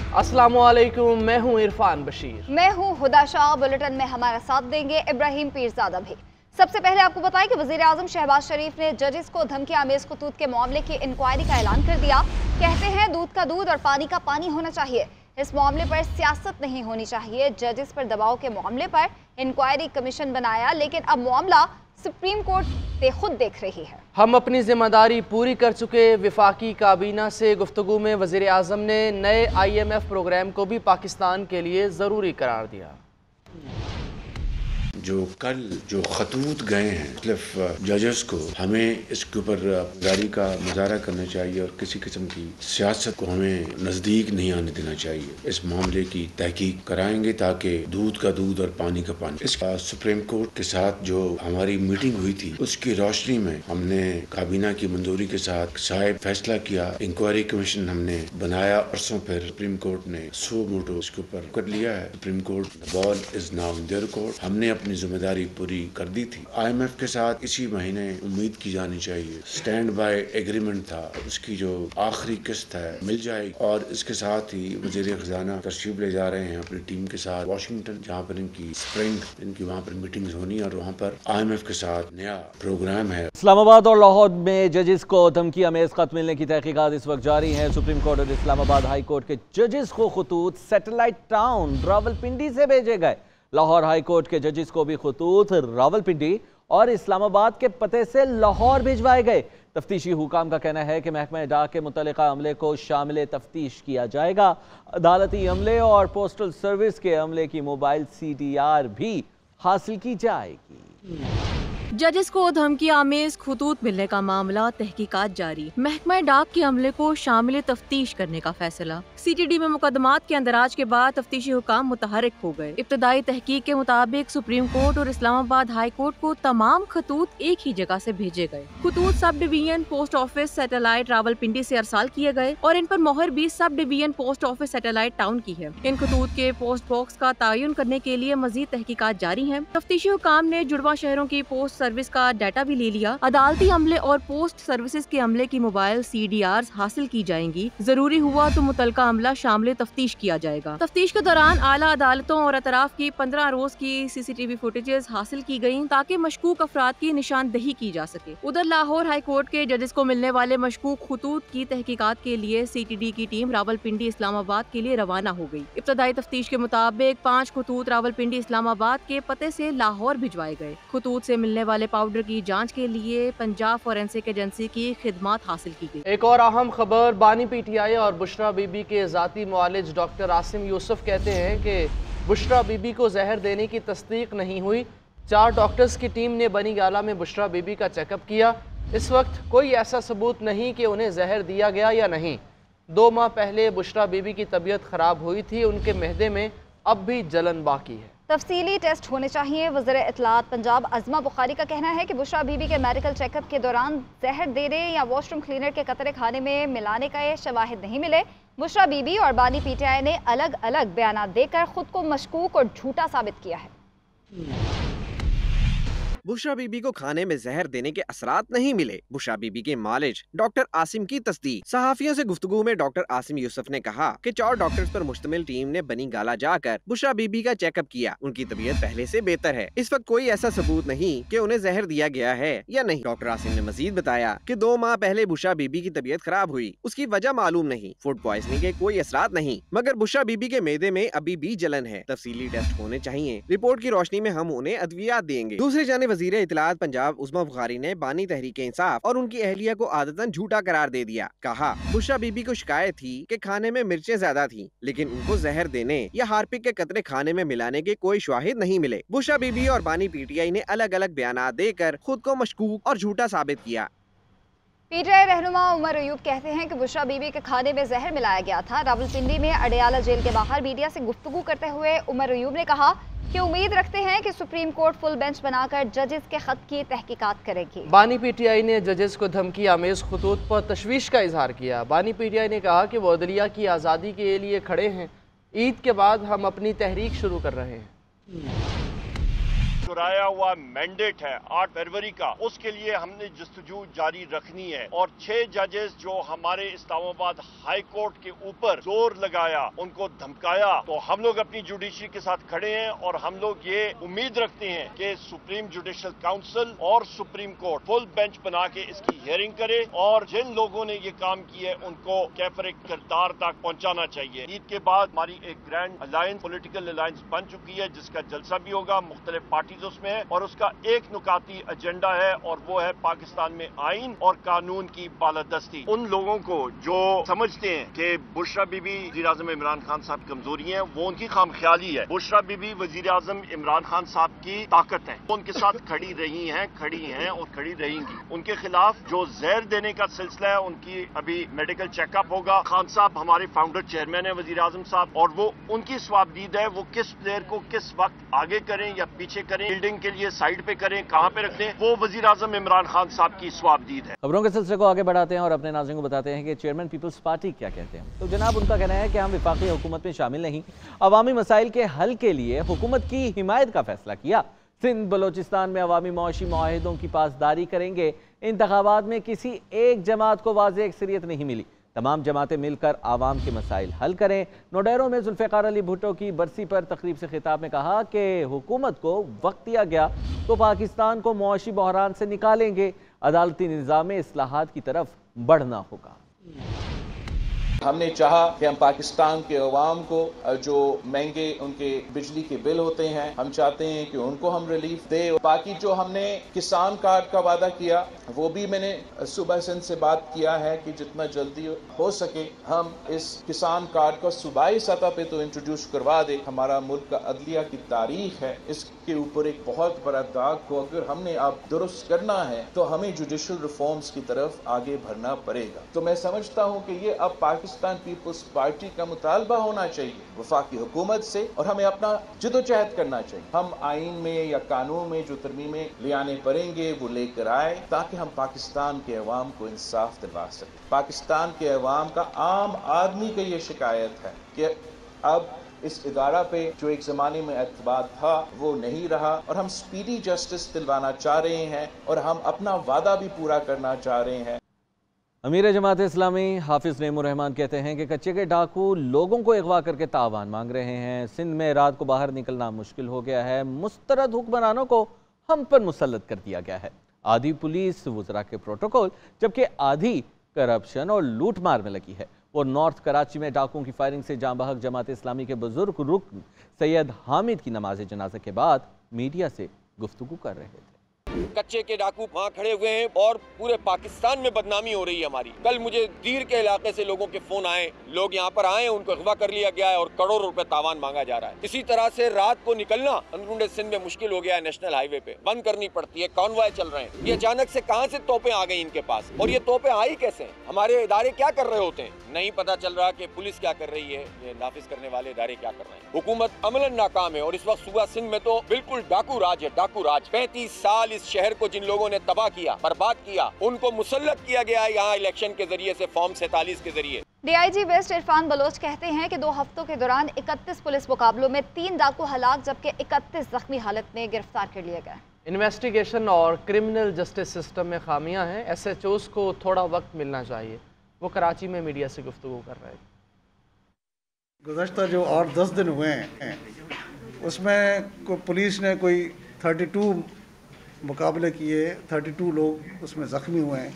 अस्सलामुअलैकुम, मैं हूं इरफान बशीर। मैं हूं हुदा शाह। बुलेटिन में हमारा साथ देंगे इब्राहिम पीरजादा भी। सबसे पहले आपको बताएं कि वजीर आजम शहबाज शरीफ ने जजेस को धमकी आमेज खतूत के मामले की इंक्वायरी का ऐलान कर दिया। कहते हैं दूध का दूध और पानी का पानी होना चाहिए, इस मामले पर सियासत नहीं होनी चाहिए। जजेस पर दबाव के मामले पर इंक्वायरी कमीशन बनाया, लेकिन अब मामला सुप्रीम कोर्ट खुद देख रही है। हम अपनी जिम्मेदारी पूरी कर चुके। विफाकी काबीना से गुफ्तगू में वजीर आजम ने नए IMF प्रोग्राम को भी पाकिस्तान के लिए ज़रूरी करार दिया। जो खतूत गए हैं मतलब जजेस को, हमें इसके ऊपर गाड़ी का मुजाहरा करना चाहिए और किसी किस्म की सियासत को हमें नज़दीक नहीं आने देना चाहिए। इस मामले की तहकीक कराएंगे ताकि दूध का दूध और पानी का पानी। इसका सुप्रीम कोर्ट के साथ जो हमारी मीटिंग हुई थी उसकी रोशनी में हमने काबीना की मंजूरी के साथ साहिब फैसला किया। इंक्वायरी कमीशन हमने बनाया। परसों फिर सुप्रीम कोर्ट ने सो मोटो इसके ऊपर कर लिया है। Supreme court ball is now in their court. हमने अपनी जिम्मेदारी पूरी कर दी थी। IMF के साथ इसी महीने उम्मीद की जानी चाहिए। स्टैंड बाय एग्रीमेंट था, उसकी जो आखिरी किस्त है मिल जाएगी। और इसके साथ ही वजीर खजाना तशरीफ ले जा रहे हैं अपनी टीम के साथ वाशिंगटन, जहाँ पर इनकी स्प्रिंग इनकी वहाँ पर मीटिंग्स होनी और वहाँ पर IMF के साथ नया प्रोग्राम है। इस्लामाबाद और लाहौर में जजेस को धमकी अमेज खत मिलने की तहकीकात इस वक्त जारी है। सुप्रीम कोर्ट और इस्लामाबाद हाई कोर्ट के जजेस को खतूत सैटेलाइट टाउन रावलपिंडी से भेजे गए। लाहौर हाई कोर्ट के जजेस को भी खतूत रावलपिंडी और इस्लामाबाद के पते से लाहौर भिजवाए गए। तफ्तीशी हुकाम का कहना है कि महकमा डाक के मुतल्लिका अमले को शामिल तफ्तीश किया जाएगा। अदालती अमले और पोस्टल सर्विस के अमले की मोबाइल CDR भी हासिल की जाएगी। जजेस को धमकी आमेज खतूत मिलने का मामला, तहकीकात जारी। महकमा डाक के अमले को शामिल तफ्तीश करने का फैसला। CTD में मुकदमात के अंदराज के बाद तफ्तीशी हुकाम मुतहरिक हो गए। इब्तदाई तहकीक के मुताबिक सुप्रीम कोर्ट और इस्लामाबाद हाई कोर्ट को तमाम खतूत एक ही जगह से भेजे गए। खतूत sub division post office satellite Rawalpindi से अरसाल किए गए और इन पर मोहर भी सब division post office satellite town की है। इन खतूत के पोस्ट बॉक्स का तयन करने के लिए मजीद तहकीकात जारी है। तफ्तीशी हुकाम ने जुड़वा शहरों की पोस्ट सर्विस का डाटा भी ले लिया। अदालती अमले और पोस्ट सर्विसेज के अमले की मोबाइल CDRs हासिल की जाएंगी। जरूरी हुआ तो मुतलका अमला शामिल तफ्तीश किया जाएगा। तफ्तीश के दौरान आला अदालतों और अतराफ की 15 रोज की CCTV फुटेजेस हासिल की गयी ताकि मशकूक अफराद की निशानदही की जा सके। उधर लाहौर हाई कोर्ट के जजेस को मिलने वाले मशकूक खतूत की तहकीकात के लिए CTD की टीम रावलपिंडी इस्लामाबाद के लिए रवाना हो गयी। इब्तदाई तफ्तीश के मुताबिक 5 खतूत रावलपिंडी इस्लामाबाद के पते से लाहौर भिजवाए गए। खतूत से मिलने वाले पाउडर की जांच के लिए पंजाब फोरेंसिक एजेंसी की खिदमत हासिल की गई। एक और अहम खबर, बानी PTI और बुशरा बीबी के ज़ाती मुआलिज डॉक्टर आसिम यूसुफ कहते हैं कि बुशरा बीबी को जहर देने की तस्दीक नहीं हुई। 4 डॉक्टर्स की टीम ने बनी गाला में बुशरा बीबी का चेकअप किया। इस वक्त कोई ऐसा सबूत नहीं कि उन्हें जहर दिया गया या नहीं। 2 माह पहले बुशरा बीबी की तबीयत खराब हुई थी, उनके महदे में अब भी जलन बाकी है। तफसीली टेस्ट होने चाहिए। वज़ीर इत्तलात पंजाब अज़मा बुखारी का कहना है कि बुशरा बीबी के मेडिकल चेकअप के दौरान जहर देने या वॉशरूम क्लीनर के कतरे खाने में मिलाने का शवाहिद नहीं मिले। बुशरा बीबी और बानी PTI ने अलग अलग बयान देकर खुद को मशकूक और झूठा साबित किया है। बुशरा बीबी को खाने में जहर देने के असरात नहीं मिले। बुशरा बीबी के मालिज डॉक्टर आसिम की तस्दीक। सहाफियों से गुफ्तगू में डॉक्टर आसिम यूसुफ ने कहा कि 4 डॉक्टर्स पर मुश्तमिल टीम ने बनी गाला जाकर बुशरा बीबी का चेकअप किया। उनकी तबीयत पहले से बेहतर है। इस वक्त कोई ऐसा सबूत नहीं कि उन्हें जहर दिया गया है या नहीं। डॉक्टर आसिम ने मजीद बताया कि 2 माह पहले बुशरा बीबी की तबीयत खराब हुई, उसकी वजह मालूम नहीं। फूड पॉइजनिंग के कोई असरात नहीं, मगर बुशरा बीबी के मेदे में अभी भी जलन है। तफसीली टेस्ट होने चाहिए। रिपोर्ट की रोशनी में हम उन्हें अद्वियात देंगे। दूसरी जानिब वजीर इत्तलात पंजाब उस्मा बुखारी ने बानी तहरीक इंसाफ और उनकी अहलिया को आदतन झूठा करार दे दिया। कहा बुशरा बीबी को शिकायत थी कि खाने में मिर्चें ज्यादा थी, लेकिन उनको जहर देने या हार्पिक के कतरे खाने में मिलाने के कोई शवाहिद नहीं मिले। बुशरा बीबी और बानी PTI ने अलग अलग बयान देकर खुद को मशकूक और झूठा साबित किया। PTI रहनुमा उमर अयूब कहते हैं कि बुशरा बीबी के खाने में जहर मिलाया गया था। रावलपिंडी में अडियाला जेल के बाहर मीडिया से गुफ्तगू करते हुए उमर अयूब ने कहा कि उम्मीद रखते हैं कि सुप्रीम कोर्ट फुल बेंच बनाकर जजेस के खत की तहकीकात करेगी। बानी PTI ने जजेस को धमकी आमेज खतूत पर तशवीश का इजहार किया। बानी PTI ने कहा कि वो अदलिया की आज़ादी के लिए खड़े हैं। ईद के बाद हम अपनी तहरीक शुरू कर रहे हैं। चुराया हुआ मैंडेट है 8 फरवरी का, उसके लिए हमने जस्तजू जारी रखनी है। और 6 जजेस जो हमारे इस्लामाबाद हाई कोर्ट के ऊपर जोर लगाया, उनको धमकाया, तो हम लोग अपनी जुडिशरी के साथ खड़े हैं और हम लोग ये उम्मीद रखते हैं कि सुप्रीम जुडिशल काउंसिल और सुप्रीम कोर्ट फुल बेंच बना के इसकी हियरिंग करे और जिन लोगों ने ये काम किए उनको कैफरे किरदार तक पहुंचाना चाहिए। ईद के बाद हमारी एक ग्रैंड अलायंस, पॉलिटिकल अलायंस बन चुकी है, जिसका जलसा भी होगा, मुख्तलिफ पार्टीज उसमें है और उसका एक नुकाती एजेंडा है और वो है पाकिस्तान में आइन और कानून की बालादस्ती। उन लोगों को जो समझते हैं कि बुशरा बीबी वज़ीर आज़म इमरान खान साहब कमजोरी है, वो उनकी खामख्याली है। बुशरा बीबी वज़ीर आज़म इमरान खान साहब की ताकत है, वो उनके साथ खड़ी रही हैं और खड़ी रहेंगी। उनके खिलाफ जो जहर देने का सिलसिला है, उनकी अभी मेडिकल चेकअप होगा। खान साहब हमारे फाउंडर चेयरमैन है वज़ीर आज़म साहब, और वो उनकी स्वाबदीद है, वो किस प्लेयर को किस वक्त आगे करें या पीछे करें, फील्डिंग के लिए साइड पे करें, कहां पे रखें, वो वज़ीर आज़म इमरान खान साहब की स्वाबदीद है। खबरों के सिलसिले को आगे बढ़ाते हैं और अपने नाज़रीन को बताते हैं कि चेयरमैन पीपल्स पार्टी क्या कहते हैं। तो जनाब, उनका कहना है कि हम विफाकी हुकूमत में शामिल नहीं, अवामी मसाइल के हल के लिए हुकूमत की हिमायत का फैसला किया। सिंध बलोचिस्तान में अवामी मुआशी मुआहिदों की पासदारी करेंगे। इंतखाबात में किसी एक जमात को वाज़ेह अक्सरियत नहीं मिली, तमाम जमातें मिलकर आवाम के मसाइल हल करें। नोडेरो में जुल्फ़िकार अली भुट्टो की बरसी पर तकरीब से खिताब में कहा कि हुकूमत को वक्त दिया गया तो पाकिस्तान को मुआशी बहरान से निकालेंगे, अदालती निज़ाम में इस्लाहात की तरफ बढ़ना होगा। हमने चाहा कि हम पाकिस्तान के अवाम को जो महंगे उनके बिजली के बिल होते हैं, हम चाहते हैं कि उनको हम रिलीफ दे। बाकी जो हमने किसान कार्ड का वादा किया, वो भी मैंने सूबा सिंध से बात किया है कि जितना जल्दी हो सके हम इस किसान कार्ड को सूबाई सतह पे तो इंट्रोड्यूस करवा दे। हमारा मुल्क का अदलिया की तारीख है, इसके ऊपर एक बहुत बड़ा दाग को अगर हमने अब दुरुस्त करना है तो हमें जुडिशल रिफॉर्म्स की तरफ आगे बढ़ना पड़ेगा। तो मैं समझता हूँ कि ये अब पाकिस्तान पीपल्स पार्टी का मुतालबा होना चाहिए वफाकी हुकूमत से, और हमें अपना जदोजहद करना चाहिए। हम आइन में या कानून में जो तरमीमें ले आने पड़ेंगे वो लेकर आए ताकि हम पाकिस्तान के अवाम को इंसाफ दिलवा सकें। पाकिस्तान के अवाम का, आम आदमी का ये शिकायत है कि अब इस इदारा पे जो एक ज़माने में एतबार था वो नहीं रहा, और हम स्पीडी जस्टिस दिलवाना चाह रहे हैं और हम अपना वादा भी पूरा करना चाह रहे हैं। अमीर जमात इस्लामी हाफिज नेमुर रहमान कहते हैं कि कच्चे के डाकू लोगों को अगवा करके तावान मांग रहे हैं। सिंध में रात को बाहर निकलना मुश्किल हो गया है। मुस्तरद हुक्मरानों को हम पर मुसल्लत कर दिया गया है। आधी पुलिस वुज़रा के प्रोटोकॉल, जबकि आधी करप्शन और लूट मार में लगी है। वो नॉर्थ कराची में डाकुओं की फायरिंग से जाँ बहक जमात इस्लामी के बुजुर्ग रुकन सैयद हामिद की नमाज जनाजा के बाद मीडिया से गुफ्तगू कर रहे थे। कच्चे के डाकू वहाँ खड़े हुए हैं और पूरे पाकिस्तान में बदनामी हो रही है हमारी। कल मुझे दीर के इलाके से लोगों के फोन आए, लोग यहाँ पर आए, उनको अगवा कर लिया गया है और करोड़ों रुपए तावान मांगा जा रहा है। इसी तरह से रात को निकलना अंदरूनी सिंध में मुश्किल हो गया है। नेशनल हाईवे पे बंद करनी पड़ती है, कॉन्वॉय चल रहे हैं। ये अचानक से कहाँ से तोपें आ गई इनके पास, और ये तोपें आई कैसे? हमारे इदारे क्या कर रहे होते हैं, नहीं पता चल रहा कि पुलिस क्या कर रही है, ये नाफिज करने वाले इदारे क्या कर रहे हैं। हुकूमत अमलन नाकाम है और इस वक्त सूबा सिंध में तो बिल्कुल डाकू राज है, डाकू राज। 35 साल इस शहर को जिन लोगों ने तबाह किया, बर्बाद किया, उनको मुसल्लत किया गया है यहाँ इलेक्शन के जरिए से, फॉर्म 47 के जरिए। डीआईजी वेस्ट इरफान बलोच कहते हैं कि 2 हफ्तों के दौरान 31 पुलिस मुकाबलों में 3 डाकू हलाक जबकि 31 जख्मी हालत में गिरफ्तार कर लिए गए। इन्वेस्टिगेशन और क्रिमिनल जस्टिस सिस्टम में खामियां हैं, SHOs को थोड़ा वक्त मिलना चाहिए। वो कराची में मीडिया से गुफ्तगू कर रहे थे। गुज़श्ता जो 8-10 दिन हुए हैं उसमें पुलिस ने कोई 32 मुकाबले किए, 32 लोग उसमें ज़ख्मी हुए हैं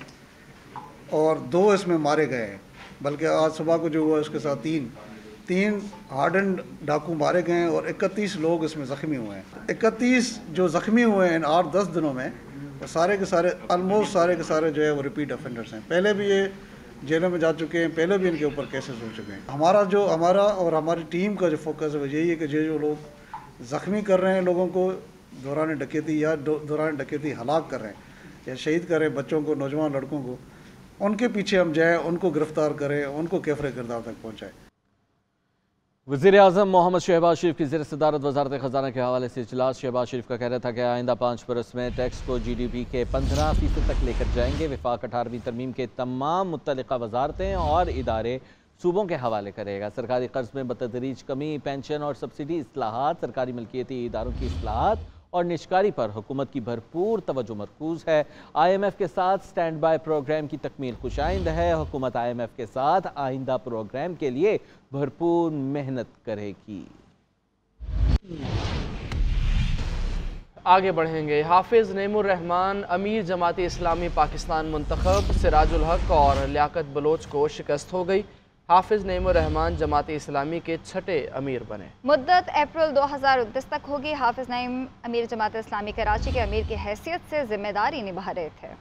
और 2 इसमें मारे गए हैं। बल्कि आज सुबह को जो हुआ उसके साथ 3 हार्डन डाकू मारे गए हैं और 31 लोग इसमें ज़ख्मी हुए हैं। 31 जो ज़ख्मी हुए हैं इन 8-10 दिनों में, वो सारे के सारे ऑलमोस्ट सारे के सारे जो है वो रिपीट ऑफेंडर्स हैं। पहले भी ये जेलों में जा चुके हैं, पहले भी इनके ऊपर केसेस हो चुके हैं। हमारा और हमारी टीम का जो फोकस है वो यही है कि जो लोग ज़ख्मी कर रहे हैं लोगों को दौरान डकैती या दौरान डकैती हलाक कर रहे हैं या शहीद कर रहे हैं बच्चों को, नौजवान लड़कों को, उनके पीछे हम जाएँ, उनको गिरफ्तार करें, उनको कैफरे किरदार तक पहुँचाएँ। वज़ीर आज़म मोहम्मद शहबाज शरीफ की ज़ेर सदारत वज़ारत ख़ज़ाना के हवाले से इजलास। शहबाज शरीफ का कहना था कि आइंदा 5 बरस में टैक्स को GDP के 15% तक लेकर जाएंगे। वफाक 18वीं तरमीम के तमाम मुत्तलिका वज़ारतें और इदारे सूबों के हवाले करेगा। सरकारी कर्ज में बतदरीज कमी, पेंशन और सब्सिडी इस्लाहात, सरकारी मलकियती इदारों की इस्लाहात और निष्कारी पर हुकूमत की भरपूर तवज्जो मरकूज है। IMF के साथ स्टैंड बाय प्रोग्राम की तकमील खुशाइंद है। हुकूमत IMF के साथ आइंदा प्रोग्राम के लिए भरपूर मेहनत करेगी। आगे बढ़ेंगे। हाफिज नईमुर रहमान अमीर जमाती इस्लामी पाकिस्तान मुंतखब, सिराजुल हक और लियाकत बलोच को शिकस्त हो गई। हाफिज नईमुर रहमान जमाती इस्लामी के छठे अमीर बने। मुद्दत अप्रैल 2029 तक होगी। हाफिज नईम अमीर जमात इस्लामी कराची के अमीर की हैसियत से जिम्मेदारी निभा रहे थे।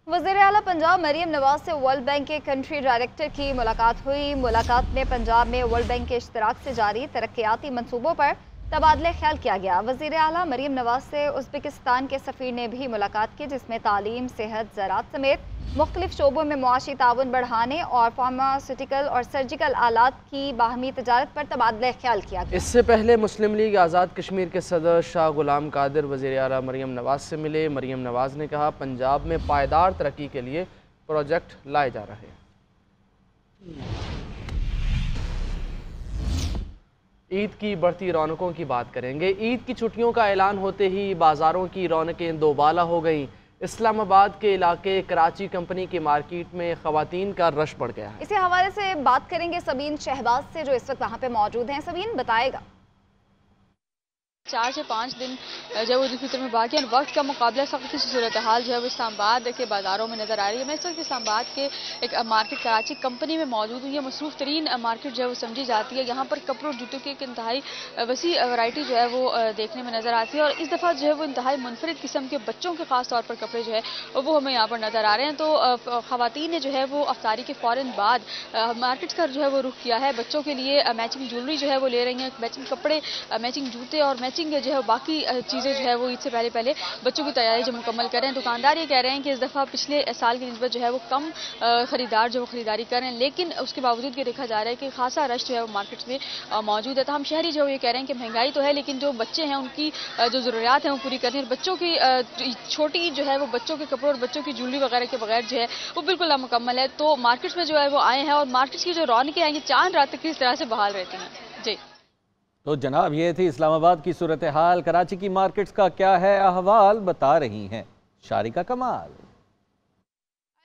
वज़ीर आला पंजाब मरियम नवाज से वर्ल्ड बैंक के कंट्री डायरेक्टर की मुलाकात हुई। मुलाकात में पंजाब में वर्ल्ड बैंक के इश्तराक से जारी तरक्याती मंसूबों पर तबादले ख्याल किया गया। वज़ीर आला मरियम नवाज से उज़्बेकिस्तान के सफ़ीर ने भी मुलाकात की, जिसमें तालीम, सेहत, ज़राअत समेत मुख्तलिफ शोबों में मुआशी ताउन बढ़ाने और फार्मास्यूटिकल और सर्जिकल आलात की बाहमी तजारत पर तबादले ख्याल किया गया। इससे पहले मुस्लिम लीग आज़ाद कश्मीर के सदर शाह गुलाम कादिर वज़ीर आला मरियम नवाज से मिले। मरियम नवाज ने कहा, पंजाब में पायदार तरक्की के लिए प्रोजेक्ट लाए जा रहे हैं। ईद की बढ़ती रौनकों की बात करेंगे। ईद की छुट्टियों का ऐलान होते ही बाज़ारों की रौनकें दोबाला हो गईं। इस्लामाबाद के इलाके कराची कंपनी की मार्केट में ख़वातीन का रश बढ़ गया है। इसी हवाले से बात करेंगे सबीन शहबाज से, जो इस वक्त वहाँ पे मौजूद हैं। सबीन बताएगा। 4 से 5 दिन जो ईद उल फितर में बाकी है, वक्त का मुकाबला सख्त सी सूरत हाल जो है वो इस्लामाबाद के बाज़ारों में नज़र आ रही है। मैं इस वक्त इस्लामाबाद के एक मार्केट कराची कंपनी में मौजूद हूँ। ये मसरूफ़ तरीन मार्केट जो है वो समझी जाती है। यहाँ पर कपड़ों और जूतों की एक इंतहाई वसी वैरायटी जो है वो देखने में नज़र आती है, और इस दफ़ा जो है वो इंतहाई मुनफरिद किस्म के बच्चों के ख़ास तौर पर कपड़े जो है वो हमें यहाँ पर नज़र आ रहे हैं। तो ख़वातीन ने जो है वो अफ्तारी के फ़ौरन बाद मार्केट का जो है वो रुख किया है। बच्चों के लिए मैचिंग ज्वेलरी जो है वो ले रही हैं, मैचिंग कपड़े, मैचिंग जूते और मैचिंग जो है बाकी चीज़ें जो है वो ईद से पहले बच्चों की तैयारी जो मुकम्मल कर रहे हैं। दुकानदार ये कह रहे हैं कि इस दफ़ा पिछले साल की निस्बत जो है वो कम ख़रीदार जो खरीदारी कर रहे हैं, लेकिन उसके बावजूद ये देखा जा रहा है कि खासा रश जो है वो मार्केट्स में मौजूद है। तो हम शहरी जो ये कह रहे हैं कि महंगाई तो है, लेकिन जो बच्चे हैं उनकी जो ज़रूरियात हैं वो पूरी करनी है। बच्चों की छोटी जो है वो बच्चों के कपड़ों और बच्चों की ज्वेलरी वगैरह के बगैर जो है वो बिल्कुल नामुकम्मल है। तो मार्केट्स में जो है वो आए हैं, और मार्केट्स की जो रौनकें हैं ये चांद रात तक किस तरह से बहाल रहती हैं। जी तो जनाब, ये थी इस्लामाबाद की सूरत हाल। कराची की मार्केट्स का क्या है अहवाल, बता रही हैं शारिका कमाल।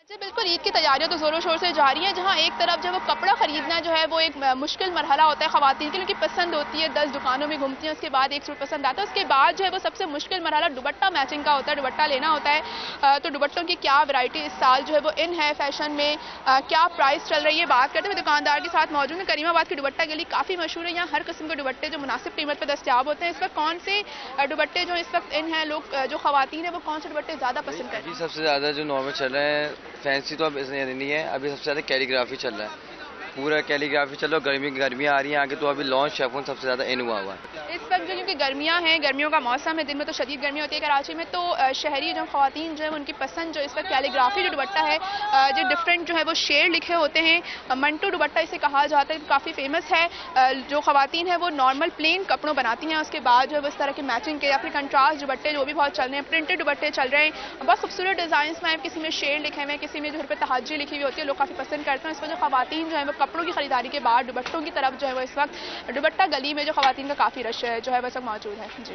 जी बिल्कुल, ईद की तैयारियां तो ज़ोरों शोर से जारी हैं। जहां एक तरफ जो वो कपड़ा खरीदना जो है वो एक मुश्किल मरहला होता है ख़वातीन के लिए, क्योंकि पसंद होती है, 10 दुकानों में घूमती हैं, उसके बाद एक सूट पसंद आता है। उसके बाद जो है वो सबसे मुश्किल मरहला दुपट्टा मैचिंग का होता है, दुपट्टा लेना होता है। तो दुपट्टों की क्या वैरायटी इस साल जो है वो इन है फैशन में, क्या प्राइस चल रही है, बात करते हुए दुकानदार के साथ मौजूद है। करीमाबाद के दुपट्टा गली काफ़ी मशहूर है, यहाँ हर किस्म के दुपट्टे जो मुनासिब कीमत पर दस्तियाब होते हैं। इस वक्त कौन से दुपट्टे जो इस वक्त इन है, लोग जो ख़वातीन है वो कौन से दुपट्टे ज़्यादा पसंद करते हैं? सबसे ज़्यादा जो नॉर्मल चल रहे हैं, फैंसी तो अब नहीं है, अभी सबसे ज़्यादा कैलीग्राफी चल रहा है, पूरा कैलीग्राफी चल रहा है। गर्मियाँ आ रही हैं आगे, तो अभी लॉन्च शेफोन सबसे ज़्यादा इन हुआ है इस वक्त जो, क्योंकि गर्मियाँ हैं, गर्मियों का मौसम है, दिन में तो शदीद गर्मी होती है कराची में, तो शहरी जो ख़वातीन जो है उनकी पसंद जो इस वक्त कैलीग्राफी जो दुपट्टा है, जो डिफरेंट जो है वो शेड लिखे होते हैं, मंटू दुपट्टा इसे कहा जाता है, काफ़ी फेमस है। जो ख़वातीन है वो नॉर्मल प्लेन कपड़ों बनाती हैं, उसके बाद जो है वो इस तरह के मैचिंग के या फिर कंट्रास्ट दुपट्टे जो भी बहुत चल रहे हैं, प्रिंटेड दुपट्टे चल रहे हैं, बहुत खूबसूरत डिज़ाइन में, किसी में शेड लिखे हुए हैं, किसी में जो है तहज्जी लिखी हुई होती है, लोग काफ़ी पसंद करते हैं। इस वजह ख़वातीन जो है वो कपड़ों की खरीदारी के बाद दुपट्टों की तरफ जो है वो इस वक्त दुपट्टा गली में जो ख़वातीन का काफ़ी रश है जो है वो सब मौजूद है। जी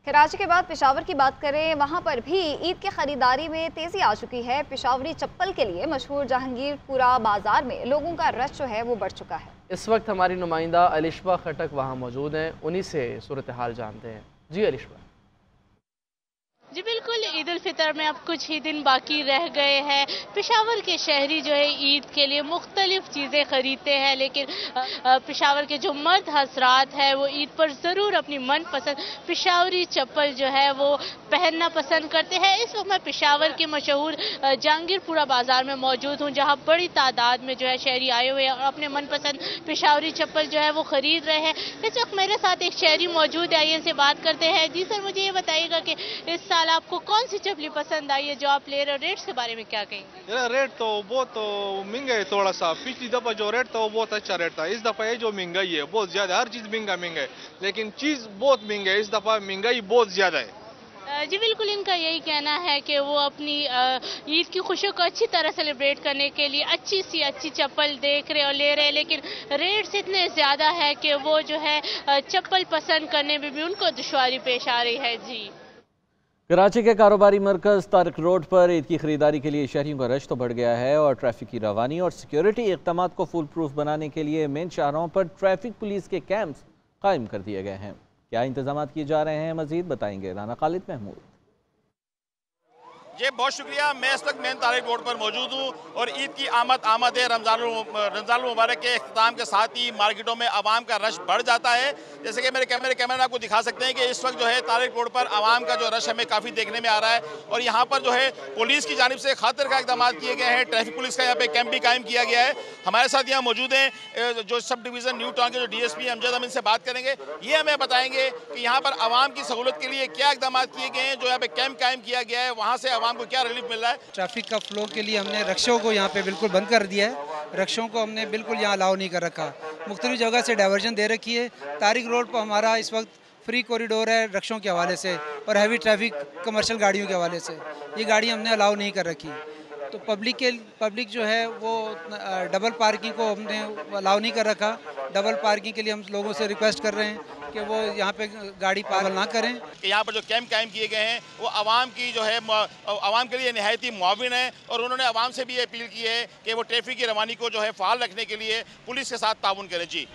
कराची के बाद पेशावर की बात करें, वहाँ पर भी ईद की खरीदारी में तेज़ी आ चुकी है। पेशावरी चप्पल के लिए मशहूर जहांगीरपुरा बाजार में लोगों का रश जो है वो बढ़ चुका है। इस वक्त हमारी नुमाइंदा अलिशबा खटक वहाँ मौजूद हैं, उन्हीं से सूरत हाल जानते हैं। जी अलिशबा। जी बिल्कुल, ईद उल फितर में अब कुछ ही दिन बाकी रह गए हैं। पेशावर के शहरी जो है ईद के लिए मुख्तलिफ चीज़ें ख़रीदते हैं, लेकिन पेशावर के जो मर्द हजरात हैं वो ईद पर ज़रूर अपनी मनपसंद पेशावरी चप्पल जो है वो पहनना पसंद करते हैं। इस वक्त मैं पेशावर के मशहूर जहांगीरपुरा बाज़ार में मौजूद हूँ, जहाँ बड़ी तादाद में जो है शहरी आए हुए हैं और अपने मनपसंद पेशावरी चप्पल जो है वो ख़रीद रहे हैं। इस वक्त मेरे साथ एक शहरी मौजूद है, आइए इनसे बात करते हैं। जी सर, मुझे ये बताइएगा कि इस साल आपको कौन सी चप्पली पसंद आई है जो आप ले रहे हो, रेट्स के बारे में क्या कहेंगे? रेट तो बहुत महंगा है थोड़ा सा। पिछली दफा जो रेट था वो बहुत अच्छा रेट था, इस दफा ये जो महंगाई है बहुत ज्यादा, हर चीज महंगा है, लेकिन चीज बहुत महंगा है, इस दफा महंगाई बहुत ज्यादा है। जी बिल्कुल, इनका यही कहना है कि वो अपनी ईद की खुशियों को अच्छी तरह सेलिब्रेट करने के लिए अच्छी चप्पल देख रहे और ले रहे हैं, लेकिन रेट्स इतने ज़्यादा है कि वो जो है चप्पल पसंद करने में भी उनको दुश्वारी पेश आ रही है। जी, कराची के कारोबारी मरकज़ तारिक रोड पर ईद की खरीदारी के लिए शहरियों का रश तो बढ़ गया है और ट्रैफिक की रवानी और सिक्योरिटी इक़दाम को फुल प्रूफ बनाने के लिए मेन शाहराहों पर ट्रैफिक पुलिस के कैंप्स कायम कर दिए गए हैं। क्या इंतजाम किए जा रहे हैं, मजीद बताएंगे राना खालिद महमूद। जी बहुत शुक्रिया। मैं इस वक्त मेन तारिक रोड पर मौजूद हूँ और ईद की आमद है। रमज़ान मुबारक के अख्ताम के साथ ही मार्केटों में आवाम का रश बढ़ जाता है। जैसे कि मेरे कैमरा आपको दिखा सकते हैं कि इस वक्त जो है तारिक रोड पर आवाम का जो रश हमें काफ़ी देखने में आ रहा है और यहाँ पर जो है पुलिस की जानिब से खातिर का इकदाम किए गए हैं। ट्रैफिक पुलिस का यहाँ पे कैंप भी कायम किया गया है। हमारे साथ यहाँ मौजूद हैं जो सब डिवीज़न न्यू टाउन के जो DSP अमजद, हम इनसे बात करेंगे। ये हमें बताएंगे कि यहाँ पर आवाम की सहूलत के लिए क्या इकदाम किए गए हैं, जो यहाँ पे कैंप कायम किया गया है, वहाँ से आवाम को क्या रिलीफ मिल रहा है। ट्रैफिक का फ्लो के लिए हमने रक्षों को यहाँ पे बिल्कुल बंद कर दिया है। रक्षों को हमने बिल्कुल यहाँ अलाउ नहीं कर रखा। मुख्तलिफ जगह से डाइवर्जन दे रखी है। तारिक रोड पर हमारा इस वक्त फ्री कॉरिडोर है रक्षों के हवाले से और हैवी ट्रैफिक कमर्शियल गाड़ियों के हवाले से। ये गाड़ी हमने अलाउ नहीं कर रखी। तो पब्लिक जो है वो डबल पार्किंग को हमने अलाउ नहीं कर रखा। डबल पार्किंग के लिए हम लोगों से रिक्वेस्ट कर रहे हैं कि वो यहाँ पे गाड़ी पार्क ना करें। कि यहाँ पर जो कैंप कायम किए गए हैं वो आवाम की जो है आवाम के लिए नहायत ही मुआविन है और उन्होंने आवाम से भी अपील की है कि वो ट्रैफिक की रवानी को जो है फ़ाल रखने के लिए पुलिस के साथ ताउन करें। जी।